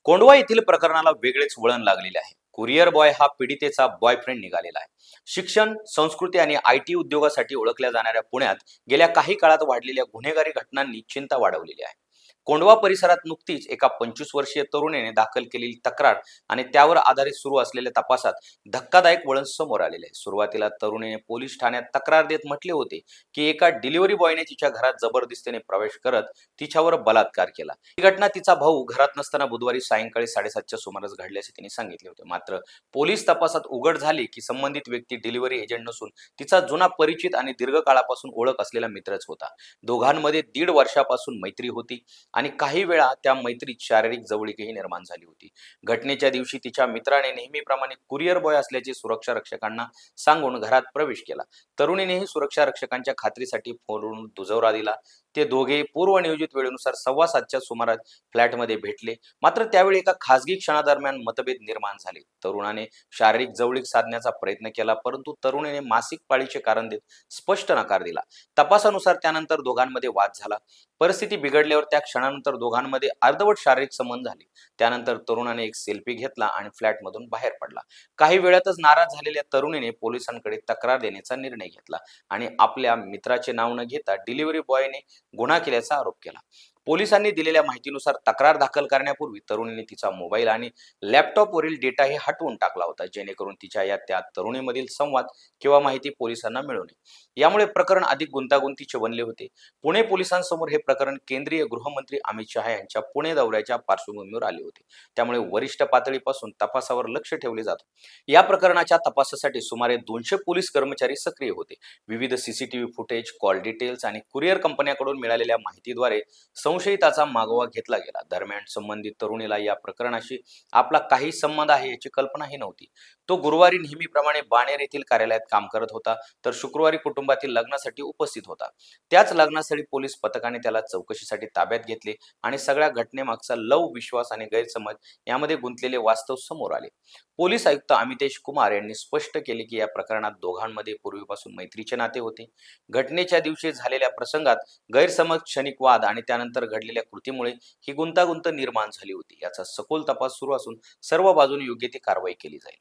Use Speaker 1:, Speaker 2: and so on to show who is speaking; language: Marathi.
Speaker 1: कोंढवा येथील प्रकरणाला वेगळेच वळण लागलेले आहे. कुरिअर बॉय हा पीडितेचा बॉयफ्रेंड निघालेला आहे. शिक्षण, संस्कृती आणि IT उद्योगासाठी ओळखल्या जाणाऱ्या पुण्यात गेल्या काही काळात वाढलेल्या गुन्हेगारी घटनांनी चिंता वाढवलेली आहे. कोंढवा परिसरात नुकतीच एका 25 वर्षीय तरुणीने दाखल केलेली तक्रार आणि त्यावर आधारित सुरू असलेल्या तपासात धक्कादायक वळण समोर आलेले आहे. सुरुवातीला तरुणीने पोलीस ठाण्यात तक्रार देत म्हटले होते की एका डिलिव्हरी बॉयने तिच्या घरात जबरदस्तीने प्रवेश करत तिच्यावर बलात्कार केला. ही घटना तिचा भाऊ घरात नसताना बुधवारी सायंकाळी 7:30च्या सुमारास घडल्याचे तिने सांगितले होते. मात्र पोलीस तपासात उघड झाले की संबंधित व्यक्ती डिलिव्हरी एजंट नसून तिचा जुना परिचित आणि दीर्घकाळापासून ओळख असलेला मित्रच होता. दोघांमध्ये 1.5 वर्षापासून मैत्री होती आणि काही वेळा त्या मैत्रीत शारीरिक जवळीकही निर्माण झाली होती. घटनेच्या दिवशी तिच्या मित्राने नेहमीप्रमाणे कुरिअर बॉय असल्याचे सुरक्षा रक्षकांना सांगून घरात प्रवेश केला. तरुणीनेही सुरक्षा रक्षकांच्या खात्रीसाठी फोनवरून दुजोरा दिला. ते दोघे पूर्वनियोजित वेळेनुसार 7:15च्या सुमारास फ्लॅटमध्ये भेटले. मात्र त्यावेळी एका खासगी क्षणादरम्यान मतभेद निर्माण झाले. तरुणाने शारीरिक जवळीक साधण्याचा प्रयत्न केला, परंतु तरुणीने मासिक पाळीचे कारण देत स्पष्ट नकार दिला. तपासानुसार त्यानंतर दोघांमध्ये वाद झाला. परिस्थिती बिघडल्यावर त्या क्षणानंतर दोघांमध्ये अर्धवट शारीरिक संबंध झाले. त्यानंतर तरुणाने एक सेल्फी घेतला आणि फ्लॅटमधून बाहेर पडला. काही वेळातच नाराज झालेल्या तरुणीने पोलिसांकडे तक्रार देण्याचा निर्णय घेतला आणि आपल्या मित्राचे नाव न घेता डिलिव्हरी बॉयने गुन्हा केल्याचा आरोप केला. पोलिसांनी दिलेल्या माहितीनुसार तक्रार दाखल करण्यापूर्वी तरुणीने तिचा मोबाईल आणि लॅपटॉपवरील डेटाही हटवून टाकला होता, जेणेकरून तिच्या त्या तरुणीमधील संवाद किंवा माहिती पोलिसांना मिळू नये. यामुळे प्रकरण अधिक गुंतागुंतीचे बनले होते. पुणे पोलिसांसमोर हे प्रकरण केंद्रीय गृहमंत्री अमित शहा यांच्या पुणे दौऱ्याच्या पार्श्वभूमीवर आले होते. त्यामुळे वरिष्ठ पातळीपासून तपासावर लक्ष ठेवले जात होते. या प्रकरणाच्या तपासासाठी सुमारे 200 पोलीस कर्मचारी सक्रिय होते. विविध CCTV फुटेज, कॉल डिटेल्स आणि कुरिअर कंपन्यांकडून मिळालेल्या माहितीद्वारे संशयिताचा मागोवा घेतला गेला. दरम्यान संबंधित तरुणीला या प्रकरणाशी आपला काही संबंध आहे याची कल्पनाही नव्हती. तो गुरुवारी नेहमीप्रमाणे बाणेर येथील कार्यालयात काम करत होता, तर शुक्रवारी कुटुंबातील लग्नासाठी उपस्थित होता. त्याच लग्नासाठी पोलीस पथकाने त्याला चौकशीसाठी ताब्यात घेतले आणि सगळ्या घटनेमागचा लव, विश्वास आणि गैरसमज यामध्ये गुंतलेले वास्तव समोर आले. पोलीस आयुक्त अमितेश कुमार यांनी स्पष्ट केले की या प्रकरणात दोघांमध्ये पूर्वीपासून मैत्रीचे नाते होते. घटनेच्या दिवशी झालेल्या प्रसंगात गैरसमज, क्षणिक वाद आणि त्यानंतर घडलेल्या कृतीमुळे ही गुंतागुंत निर्माण झाली होती. याचा सखोल तपास सुरू असून सर्व बाजूने योग्य ती कारवाई केली जाईल.